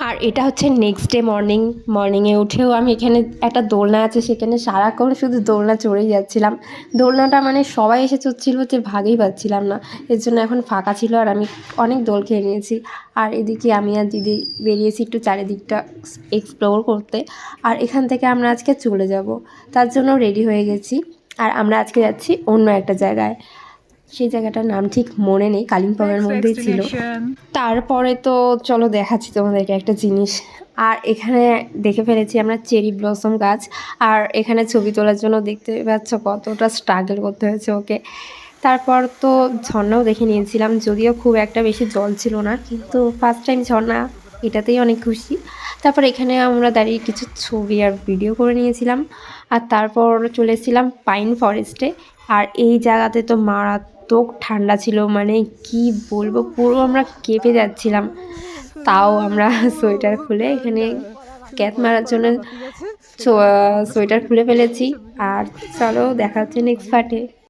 আর এটা হচ্ছে next day মর্নিংয়ে উঠেও আমি এখানে একটা দোলনা আছে, সেখানে সারাক্ষণ শুধু দোলনা চড়েই যাচ্ছিলাম। দোলনাটা মানে সবাই এসে চড়ছিল যে ভাগেই পাচ্ছিলাম না, এর জন্য এখন ফাঁকা ছিল আর আমি অনেক দোল খেয়ে নিয়েছি। আর এদিকে আমি আর দিদি বেরিয়েছি একটু চারিদিকটা এক্সপ্লোর করতে। আর এখান থেকে আমরা আজকে চলে যাব, তার জন্য রেডি হয়ে গেছি। আর আমরা আজকে যাচ্ছি অন্য একটা জায়গায়, সেই জায়গাটার নাম ঠিক মনে নেই, কালিম্পংয়ের মধ্যেই ছিল। তারপরে তো চলো দেখাচ্ছি তোমাদেরকে একটা জিনিস। আর এখানে দেখে ফেলেছি আমরা চেরি ব্লসম গাছ। আর এখানে ছবি তোলার জন্য দেখতে পাচ্ছ কতটা স্ট্রাগল করতে হয়েছে ওকে। তারপর তো ঝর্ণাও দেখে নিয়েছিলাম, যদিও খুব একটা বেশি জল ছিল না, কিন্তু ফার্স্ট টাইম ঝর্ণা, এটাতেই অনেক খুশি। তারপর এখানে আমরা দাঁড়িয়ে কিছু ছবি আর ভিডিও করে নিয়েছিলাম। আর তারপর চলে এসেছিলাম পাইন ফরেস্টে। আর এই জায়গাতে তো মারাত্মক ঠান্ডা ছিল, মানে কি বলবো, পুরো আমরা কেঁপে যাচ্ছিলাম। তাও আমরা সোয়েটার খুলে এখানে ক্যাপ মারার জন্য সোয়েটার খুলে ফেলেছি। আর চলো দেখা হচ্ছে নেক্সট পার্টে।